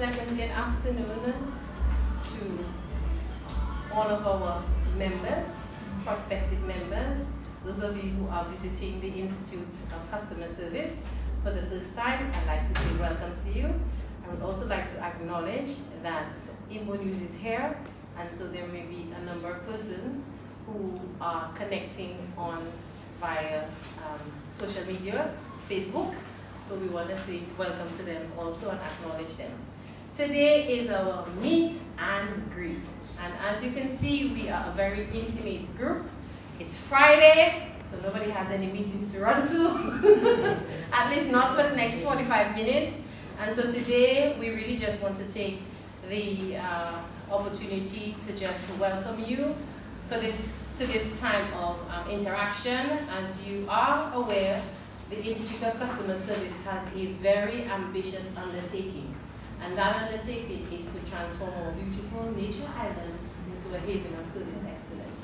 pleasant good afternoon to all of our members, prospective members, those of you who are visiting the Institute of Customer Service for the first time. I'd like to say welcome to you. I would also like to acknowledge that Emonews is here, and so there may be a number of persons who are connecting on via social media, Facebook. So we want to say welcome to them also and acknowledge them. Today is our meet and greet. And as you can see, we are a very intimate group. It's Friday, so nobody has any meetings to run to, at least not for the next 45 minutes. And so today, we really just want to take the opportunity to just welcome you to this time of interaction. As you are aware, the Institute of Customer Service has a very ambitious undertaking. And that undertaking is to transform our beautiful nature island into a haven of service excellence.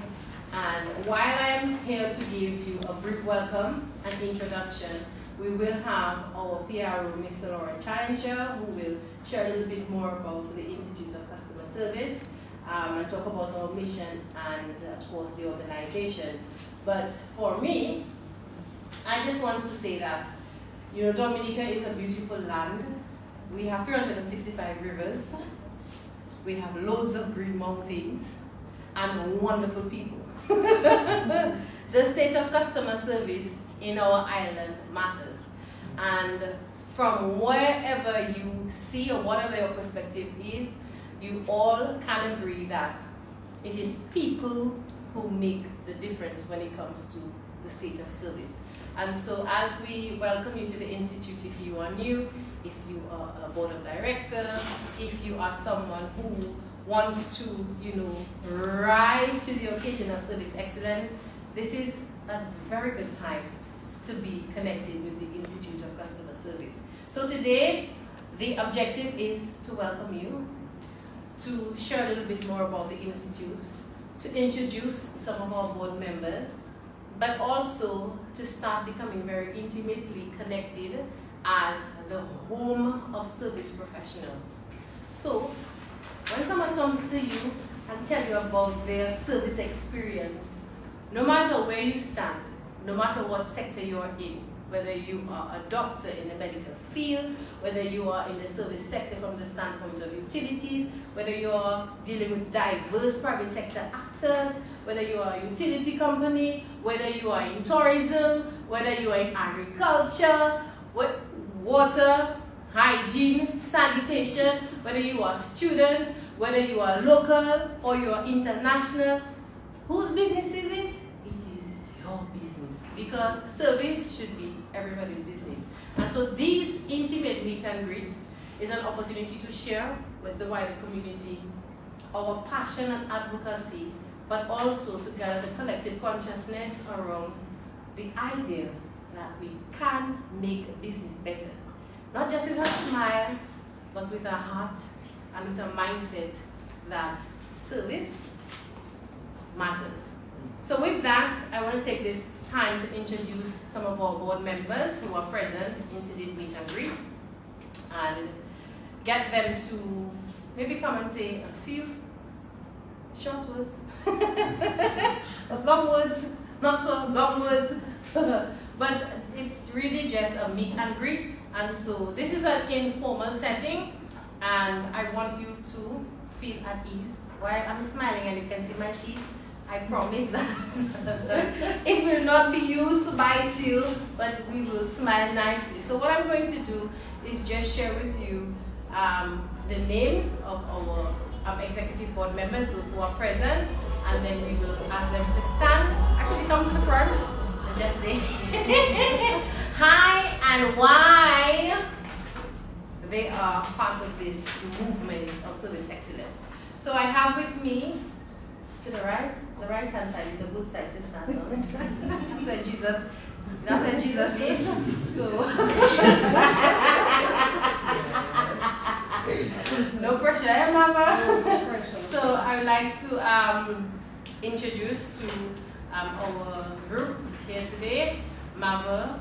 And while I'm here to give you a brief welcome and introduction, we will have our PRO, Mr. Lauren Challenger, who will share a little bit more about the Institute of Customer Service and talk about our mission and, of course, the organization. But for me, I just want to say that, Dominica is a beautiful land. We have 365 rivers. We have loads of green mountains and wonderful people. The state of customer service in our island matters. And from wherever you see or whatever your perspective is, you all can agree that it is people who make the difference when it comes to the state of service. And so as we welcome you to the Institute, if you are new, if you are a board of director, if you are someone who wants to, rise to the occasion of service excellence, this is a very good time to be connected with the Institute of Customer Service. So today, the objective is to welcome you, to share a little bit more about the Institute, to introduce some of our board members, but also to start becoming very intimately connected as the home of service professionals. So, when someone comes to you and tell you about their service experience, no matter where you stand, no matter what sector you are in, whether you are a doctor in the medical field, whether you are in the service sector from the standpoint of utilities, whether you are dealing with diverse private sector actors, whether you are a utility company, whether you are in tourism, whether you are in agriculture, water, hygiene, sanitation, whether you are a student, whether you are local or you are international, whose business is it? It is your business, because service should be everybody's business. And so these intimate meet and greets is an opportunity to share with the wider community our passion and advocacy, but also to gather the collective consciousness around the idea that we can make business better. Not just with a smile, but with a heart and with a mindset that service matters. So with that, I want to take this time to introduce some of our board members who are present into this meet and greet and get them to maybe come and say a few short words, long words, not so long words, but it's really just a meet and greet. And so this is an informal setting, and I want you to feel at ease. While I'm smiling and you can see my teeth, I promise that it will not be used to bite you, but we will smile nicely. So what I'm going to do is just share with you the names of our executive board members, those who are present, and then we will ask them to stand. Actually, come to the front and just say hi and why they are part of this movement of service excellence. So I have with me, to the right hand side is a good side to stand on. That's where Jesus is. So no pressure, eh, Mama? No pressure. So I would like to introduce to our group here today, Mama.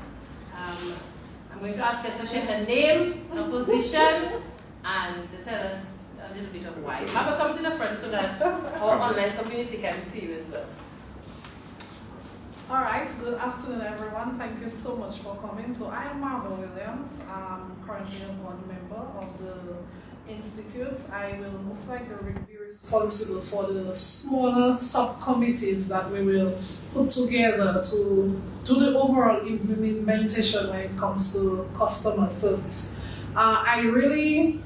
I'm going to ask her to share her name, her position, and tell us a little bit of why. Maba, come to the front so that our online community can see you as well. All right, good afternoon, everyone. Thank you so much for coming. So I am Marva Williams. I'm currently a board member of the Institute. I will most likely be responsible for the smaller subcommittees that we will put together to do the overall implementation when it comes to customer service. I really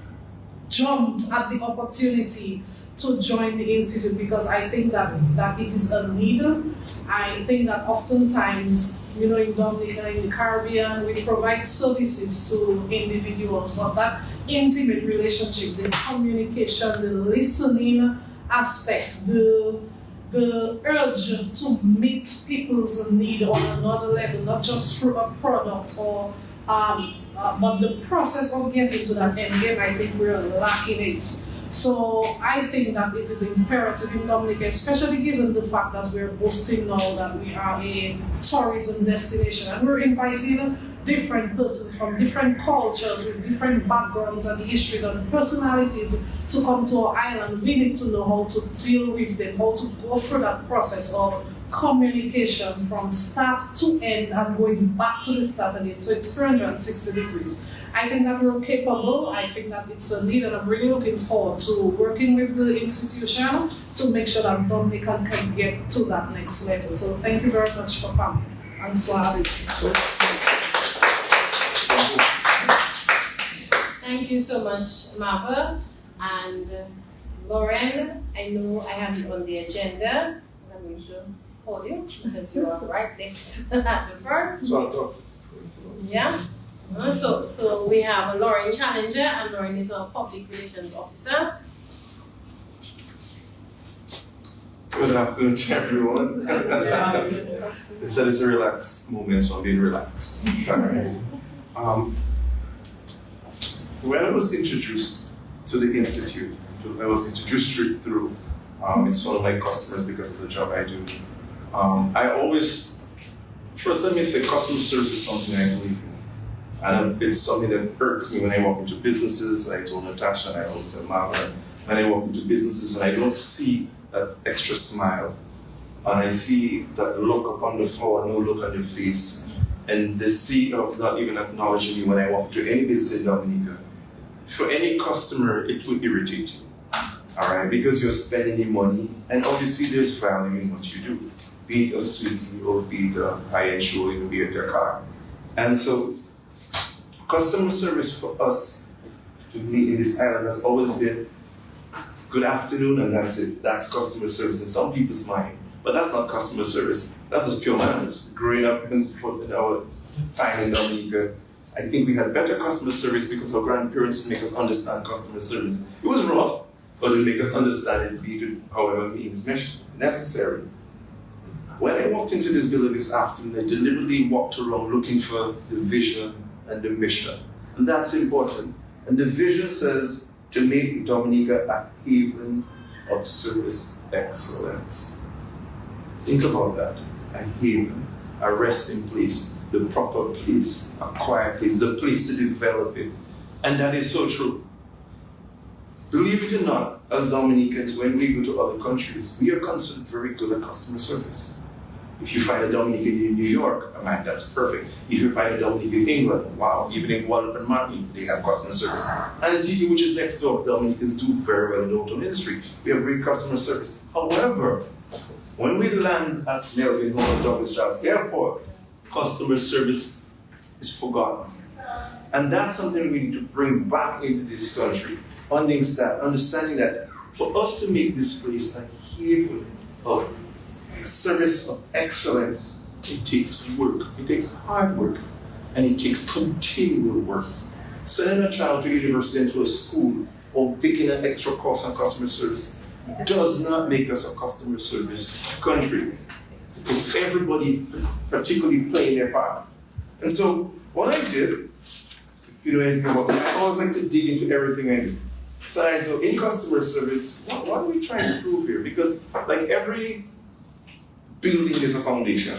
jumped at the opportunity to join the Institute because I think that it is a need. I think that oftentimes, in Dominica, in the Caribbean, we provide services to individuals, but that intimate relationship, the communication, the listening aspect, the urge to meet people's need on another level, not just through a product or but the process of getting to that end game, I think we're lacking it. So I think that it is imperative in Dominica, especially given the fact that we're boasting now that we are a tourism destination and we're inviting different persons from different cultures with different backgrounds and histories and personalities to come to our island. We need to know how to deal with them, how to go through that process of communication from start to end and going back to the start again. So it's 360 degrees. I think that we're capable. I think that it's a need, and I'm really looking forward to working with the institution to make sure that Dominica can get to that next level. So thank you very much for coming. And Swahili. Thank you so much, Marva. And Lauren, I know I have you on the agenda. I'm going to call you because you are right next at the front. Yeah. So we have Lauren Challenger, and Lauren is our Public Relations Officer. Good afternoon to everyone. They said it's a relaxed moment, so I'm being relaxed. When I was introduced to the Institute, I was introduced through it's one of my customers because of the job I do. I always, first let me say, customer service is something I believe in. And it's something that irks me when I walk into businesses. I told Natasha and I always tell Marva, when I walk into businesses and I don't see that extra smile, and I see that look up on the floor, no look on your face, and the sea of not even acknowledging me when I walk to any business in Dominica. For any customer, it will irritate you, all right? Because you're spending your money, and obviously there's value in what you do, be it a suite or be it a high-end show, even be it a car. And so, customer service for us to be in this island has always been good afternoon, and that's it. That's customer service in some people's mind. But that's not customer service. That's just pure manners. Growing up in our time in Dominica, I think we had better customer service because our grandparents would make us understand customer service. It was rough, but it would make us understand it, be it however means necessary. When I walked into this building this afternoon, I deliberately walked around looking for the vision and the mission. And that's important. And the vision says to make Dominica a haven of service excellence. Think about that. A haven, a resting place, the proper place, a quiet place, the place to develop it. And that is so true. Believe it or not, as Dominicans, when we go to other countries, we are considered very good at customer service. If you find a Dominican in New York, man, that's perfect. If you find a Dominican in England, wow, even in Guadeloupe and Martinique, they have customer service. And Antigua, which is next door, Dominicans do very well in the auto industry. We have great customer service. However, when we land at Melbourne or Douglas Charles Airport, customer service is forgotten. And that's something we need to bring back into this country. Understanding that for us to make this place a haven of service of excellence, it takes work, it takes hard work, and it takes continual work. Sending a child to university into a school or taking an extra course on customer service does not make us a customer service country. It's everybody particularly playing their part. And so what I did, if you know anything about me, I always like to dig into everything I do. So in customer service, what are we trying to prove here? Because like every building is a foundation.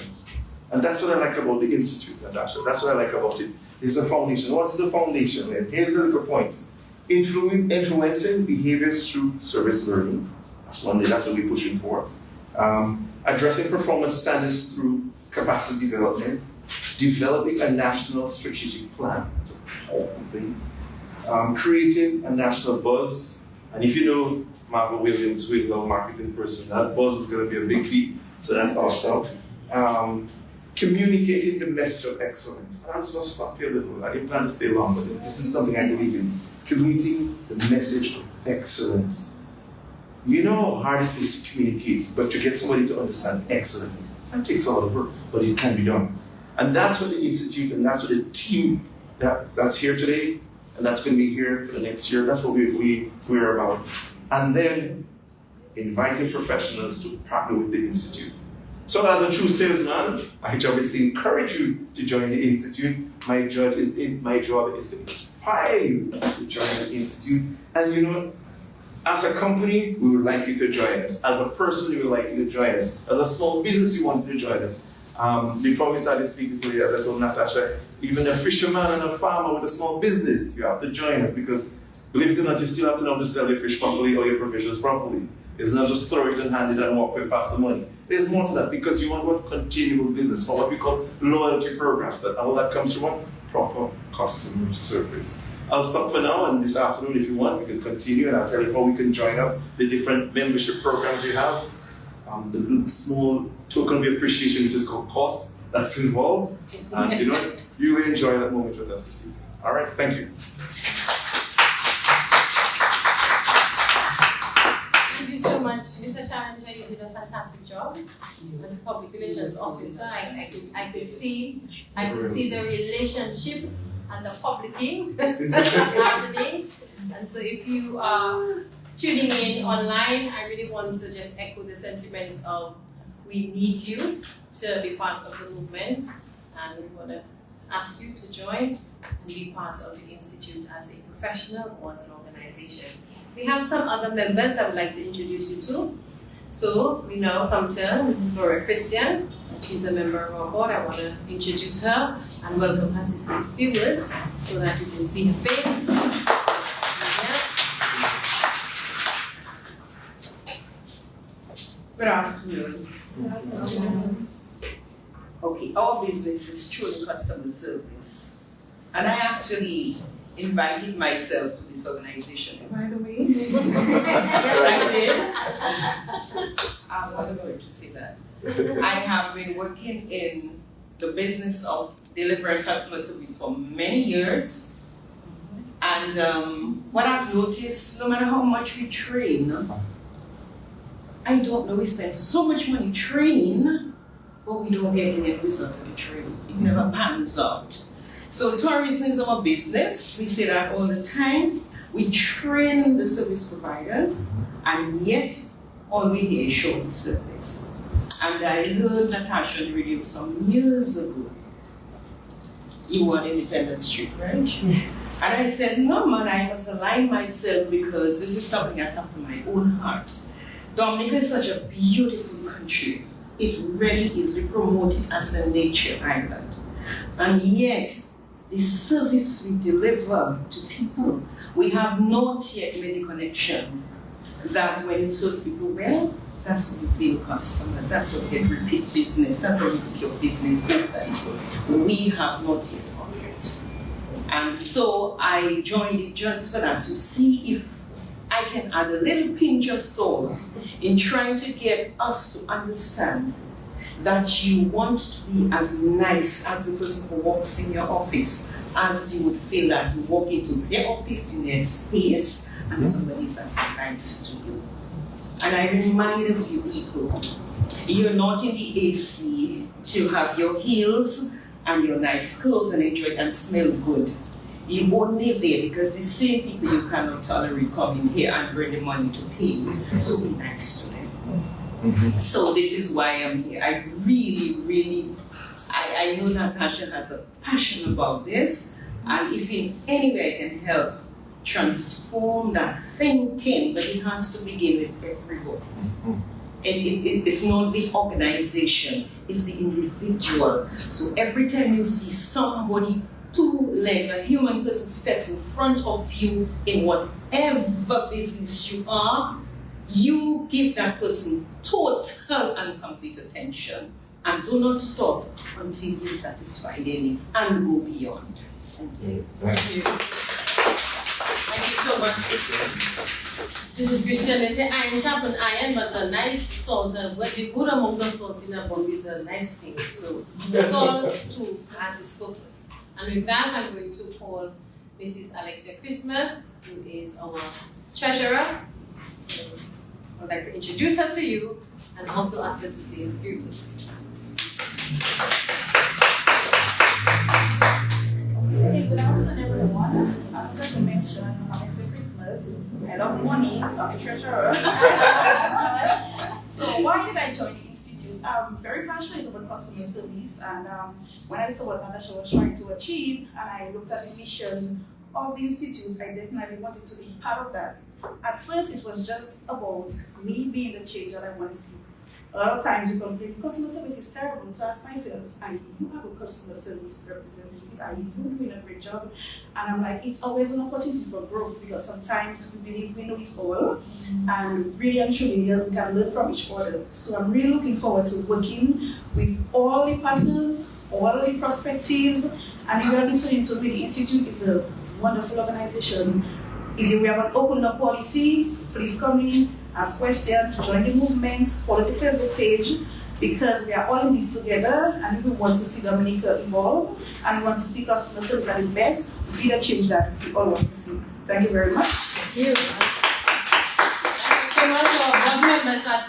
And that's what I like about the Institute, Natasha. That's what I like about it. It's a foundation. What's the foundation? Here's the little points. influencing behaviors through service learning. That's one thing, that's what we're pushing for. Addressing performance standards through capacity development, developing a national strategic plan, that's a powerful thing. Creating a national buzz, and if you know Marvel Williams, who is our marketing person, that buzz is going to be a big beat, so that's awesome. Communicating the message of excellence. And I'm just going to stop here a little. I didn't plan to stay long, but this is something I believe in. Communicating the message of excellence. You know how hard it is to communicate, but to get somebody to understand excellence, that takes a lot of work, but it can be done. And that's what the Institute and that's what the team that's here today, and that's going to be here for the next year, that's what we're about. And then inviting professionals to partner with the Institute. So as a true salesman, my job is to encourage you to join the Institute. My job is to inspire you to join the Institute. And you know, as a company, we would like you to join us. As a person, we would like you to join us. As a small business, you want you to join us. Before we started speaking today, as I told Natasha, even a fisherman and a farmer with a small business, you have to join us because, believe it or not, you still have to know how to sell your fish properly or your provisions properly. It's not just throw it and hand it and walk away past the money. There's more to that because you want what continual business or what we call loyalty programs. And all that comes from what? Proper customer service. I'll stop for now, and this afternoon, if you want, we can continue and I'll tell you how we can join up the different membership programs we have. The small token of appreciation, which is called cost, that's involved. And you know, you will enjoy that moment with us this evening. All right, thank you. Thank you so much, Mr. Challenger. You did a fantastic job as a public relations officer. I could see the relationship and the publicing happening. And so, if you are tuning in online, I really want to just echo the sentiments of we need you to be part of the movement, and we want to ask you to join and be part of the Institute as a professional or as an organization. We have some other members I would like to introduce you to. So we now come to Mrs. Laura Christian. She's a member of our board. I want to introduce her and welcome her to say a few words so that you can see her face. Good afternoon. Okay, our business is truly customer service. And I actually invited myself to this organization. By the way. Yes, I did. I'm wonderful to see that. I have been working in the business of delivering customer service for many years. And what I've noticed, no matter how much we train, I don't know, we spend so much money training, but we don't get the end result of the training. It never pans out. So tourism is our business. We say that all the time. We train the service providers, and yet all we hear is show the service. And I heard Natasha on the radio some years ago. You were on Independent Street, right? And I said, no man, I must align myself because this is something that's up to my own heart. Dominica is such a beautiful country. It really is. We promote it as a nature island. And yet, the service we deliver to people, we have not yet made the connection that when you serve people well, that's when you build customers, that's when you get repeat business, that's when you keep your business open. We have not yet done it. And so I joined it just for that, to see if I can add a little pinch of salt in trying to get us to understand that you want to be as nice as the person who walks in your office as you would feel that you walk into their office in their space and somebody's as nice to you. And I remind a few people, you're not in the AC to have your heels and your nice clothes and enjoy it and smell good. You won't live there because the same people you cannot tolerate come in here and bring the money to pay you. So be nice to them. So this is why I'm here. I really, I know Natasha has a passion about this, and if in any way I can help transform that thinking, but it has to begin with everyone. It's not the organization, it's the individual. So every time you see somebody two legs, a human person steps in front of you in whatever business you are, you give that person total and complete attention. And do not stop until you satisfy their needs and go beyond. Thank you. Thank you. Thank you so much. This is Christian. They say iron sharpen iron, but a nice salt, but the good amount of salt in a bomb is a nice thing. So salt too has its purpose. And with that, I'm going to call Mrs. Alexia Christmas, who is our treasurer. I'd like to introduce her to you and also ask her to say a few words. Hey, good afternoon, everyone. As Natasha mentioned, it's Christmas. I love money, so I'm a treasurer. So why did I join the institute? I'm very passionate about customer service, and when I saw what Natasha was trying to achieve, and I looked at the mission of the institute, I definitely wanted to be part of that. At first, it was just about me being the change that I want to see. A lot of times you complain, customer service is terrible. So I ask myself, are you have a customer service representative? Are you doing a great job? And I'm like, it's always an opportunity for growth, because sometimes we believe we know it all, and really and truly we can learn from each other. So I'm really looking forward to working with all the partners, all the perspectives, and if you are listening to me, the Institute is a wonderful organization. If we have an open up policy, please come in, ask questions, join the movement, follow the Facebook page, because we are all in this together, and if we want to see Dominica evolve, and we want to see customer service at the best, be the change that we all want to see. Thank you very much. Thank you. Thank you so much. Our board members are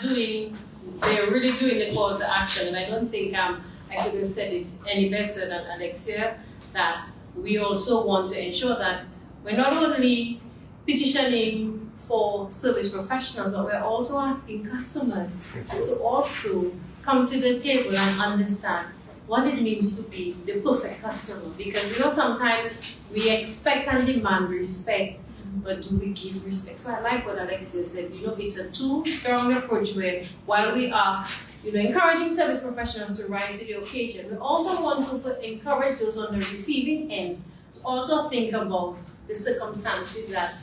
they're really doing the call to action, and I don't think I could have said it any better than Alexia, that we also want to ensure that we're not only petitioning for service professionals, but we're also asking customers to also come to the table and understand what it means to be the perfect customer. Because sometimes we expect and demand respect, but do we give respect? So I like what Alexia said, it's a two-pronged approach where while we are encouraging service professionals to rise to the occasion, we also want to encourage those on the receiving end to also think about the circumstances that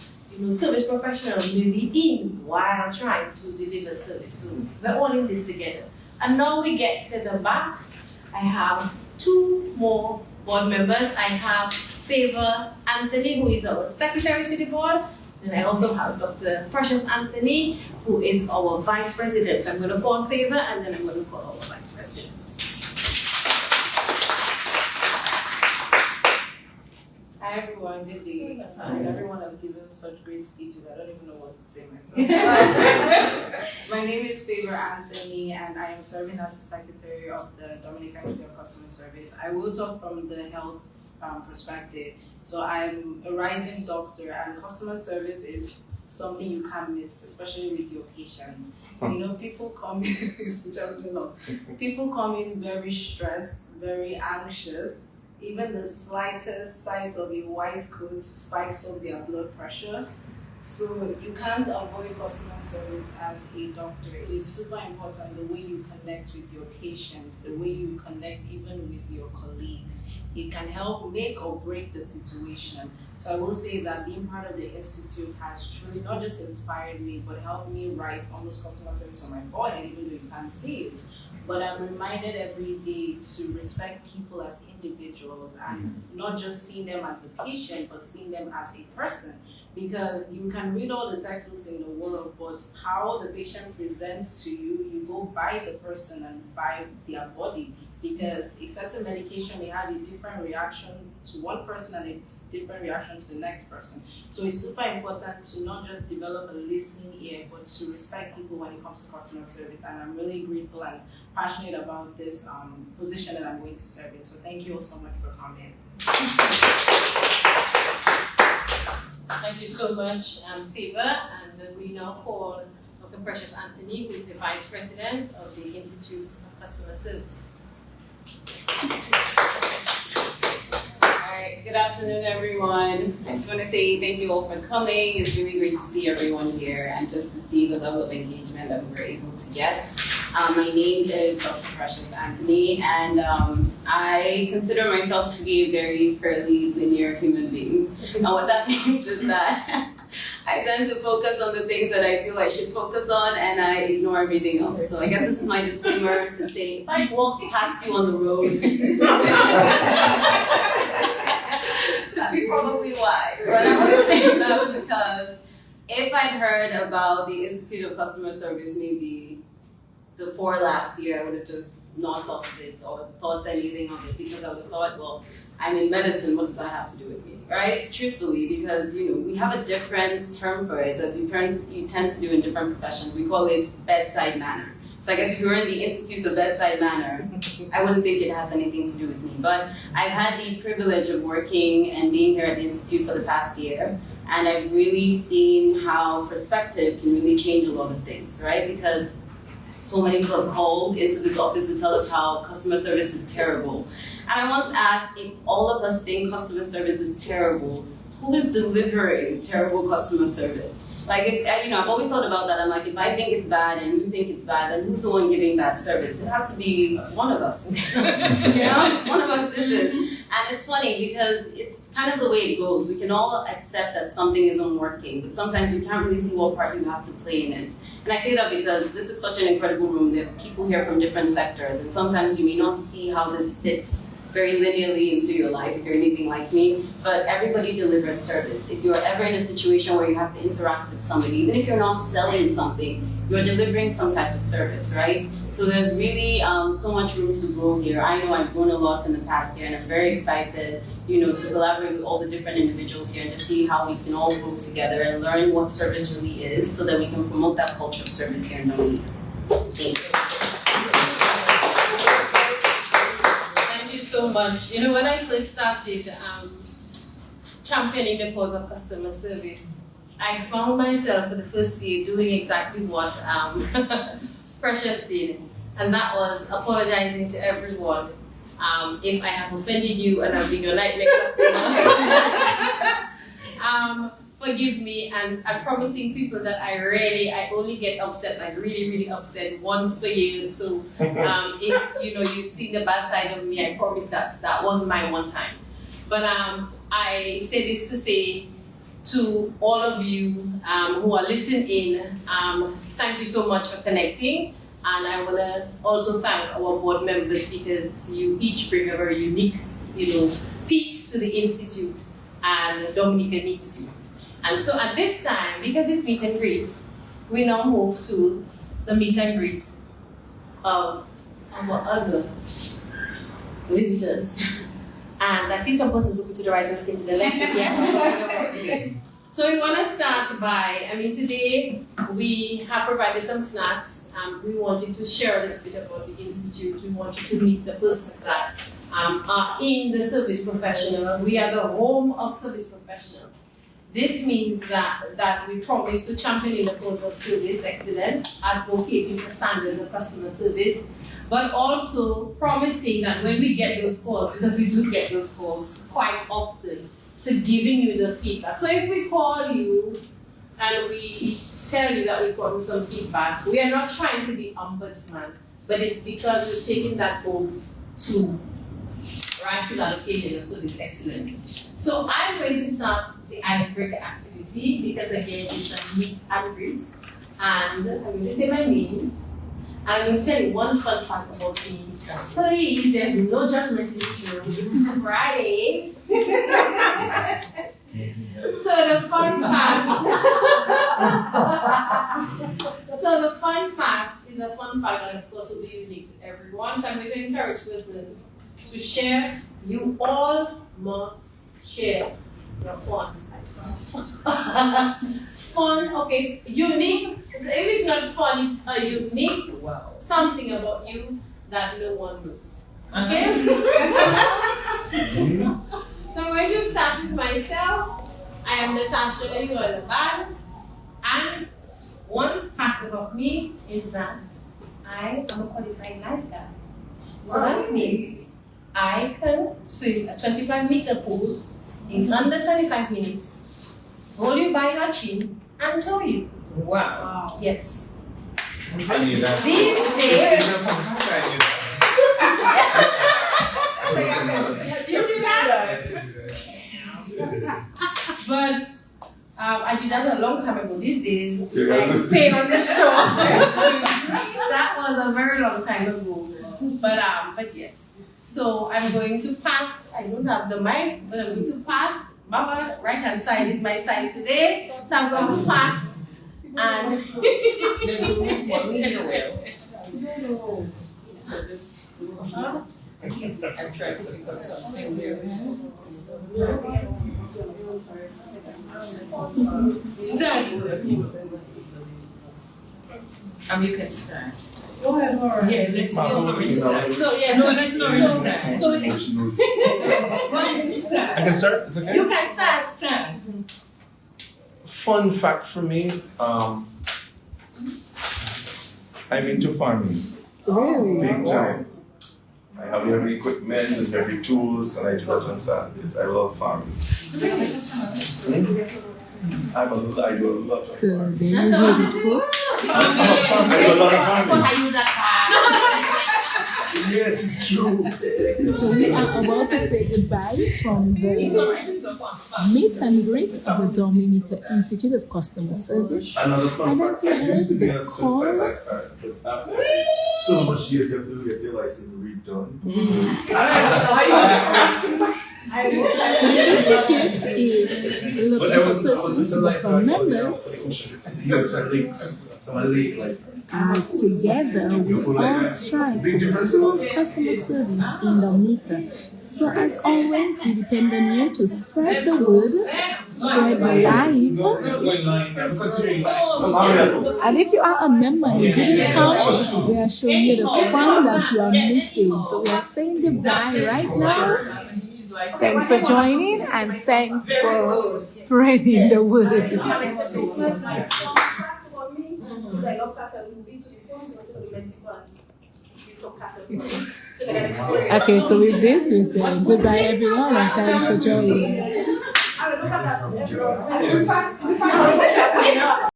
service professionals may be in while trying to deliver service. So we're all in this together. And now we get to the back. I have two more board members. I have Favor Anthony, who is our secretary to the board. And I also have Dr. Precious Anthony, who is our vice president. So I'm going to call Favor, and then I'm going to call our vice president. Hi everyone, good day. Everyone has given such great speeches, I don't even know what to say myself. My name is Favor Anthony, and I am serving as the secretary of the Dominica Institute of Customer Service. I will talk from the health perspective. So I'm a rising doctor, and customer service is something you can't miss, especially with your patients. People come in, people come in very stressed, very anxious. Even the slightest sight of a white coat spikes up their blood pressure. So you can't avoid customer service as a doctor. It is super important the way you connect with your patients, the way you connect even with your colleagues. It can help make or break the situation. So I will say that being part of the Institute has truly not just inspired me, but helped me write almost customer service on my forehead, even though you can't see it. But I'm reminded every day to respect people as individuals and not just seeing them as a patient, but seeing them as a person. Because you can read all the textbooks in the world, but how the patient presents to you, you go by the person and by their body. Because a certain medication may have a different reaction to one person and a different reaction to the next person. So it's super important to not just develop a listening ear, but to respect people when it comes to customer service. And I'm really grateful and passionate about this position that I'm going to serve in. So thank you all so much for coming. Thank you so much, Favor. And we now call Dr. Precious Anthony, who is the Vice President of the Institute of Customer Service. Alright, good afternoon everyone. I just want to say thank you all for coming. It's really great to see everyone here and just to see the level of engagement that we were able to get. My name is Dr. Precious Anthony, and I consider myself to be a very fairly linear human being. And what that means is that I tend to focus on the things that I feel I should focus on, and I ignore everything else. So I guess this is my disclaimer to say, if I walked past you on the road, that's probably why. But I want to say that because if I'd heard about the Institute of Customer Service maybe before last year, I would have just not thought of this or thought anything of it, because I would have thought, well, I'm in medicine, what does that have to do with me, right? Truthfully, because we have a different term for it, as you tend to do in different professions. We call it bedside manner. So I guess if you're in the Institute of Bedside Manner, I wouldn't think it has anything to do with me. But I've had the privilege of working and being here at the Institute for the past year, and I've really seen how perspective can really change a lot of things, right? Because so many people have called into this office to tell us how customer service is terrible. And I once asked, if all of us think customer service is terrible, who is delivering terrible customer service? Like, I've always thought about that. I'm like, if I think it's bad and you think it's bad, then who's the one giving bad service? It has to be one of us. One of us did this. And it's funny because it's kind of the way it goes. We can all accept that something isn't working, but sometimes you can't really see what part you have to play in it. And I say that because this is such an incredible room. There are people here from different sectors, and sometimes you may not see how this fits very linearly into your life if you're anything like me, but everybody delivers service. If you're ever in a situation where you have to interact with somebody, even if you're not selling something, you're delivering some type of service, right? So there's really so much room to grow here. I know I've grown a lot in the past year, and I'm very excited, to collaborate with all the different individuals here and to see how we can all grow together and learn what service really is so that we can promote that culture of service here in Dominica. Thank you. So much. When I first started championing the cause of customer service, I found myself for the first year doing exactly what Precious did, and that was apologizing to everyone if I have offended you and I've been your nightmare customer. Forgive me, and promising people that I only get upset, like really, really upset once per year. So if you see the bad side of me, I promise that wasn't my one time. But I say this to say to all of you who are listening in, thank you so much for connecting. And I want to also thank our board members, because you each bring a very unique, piece to the Institute, and Dominica needs you. And so at this time, because it's meet and greet, we now move to the meet and greet of our other visitors. And I see some persons looking to the right and looking to the left. So we want to start by, today we have provided some snacks. We wanted to share a little bit about the Institute. We wanted to meet the persons that are in the service professional. We are the home of service professionals. This means that we promise to champion the cause of service excellence, advocating for standards of customer service, but also promising that when we get those calls, because we do get those calls quite often, to giving you the feedback. So if we call you and we tell you that we got some feedback, we are not trying to be ombudsman, but it's because we're taking that oath to rise to that occasion of service excellence. So I'm going to start the icebreaker activity, because again it's a meet and greet, and I'm going to say my name. I'm going to tell you one fun fact about me. Please, there's no judgment in this room. It's Friday. So the fun fact is a fun fact, and of course will be unique to everyone. So I'm going to encourage person to share. You all must share your fun. Fun, okay, unique. If it's not fun, it's a unique something about you that no one knows. Okay? So I'm going to start with myself. I am Natasha, you are the band. And one fact about me is that I am a qualified lifeguard. So that means I can swim a 25-meter pool in under 25 minutes, hold you by your chin, and tow you. Wow. Yes. I knew that. These days, you do that? But I did that a long time ago. These days, I stay on the show. That was a very long time ago. But yes. So I'm going to pass. I don't have the mic, but I'm going to pass. Mama, right hand side is my side today. So I'm going to pass. And I'm trying to pick up something here. Stand. You can stand. Go ahead, Laura. Yeah, let Lauren stand. so yeah. No, let Lauren stand. So Lauren stand. I can start? It's okay? you can start. Stand. Fun fact for me, I'm into farming. Really? Big time. I have every equipment and every tools, and I do that on Saturdays. I love farming. I do a lot of So farming. there you have it, folks. I do a lot of farming. Are you that Yes, it's true. So we are about to say goodbye from the meet and greet of the Dominica Institute of Customer Service. Another fun And fact, that's I used to be the a certified lifeguard, but after so much years you have to get your license redone. So the institute is But I looking was for persons with a to become lifeguard members, Yes, my legs. So my leg like as together we all strive to improve customer service in Dominica. So as always, we depend on you to spread the word, spread the live. And if you are a member and you didn't come, we are showing you the fun that you are missing. So we are saying goodbye right now. Thanks for joining and thanks for spreading the word. So I love cattle movie to the point to the Mexicans. We saw cattle to get experience. Okay, so with this, we say goodbye everyone and thanks for joining. I look at that. We find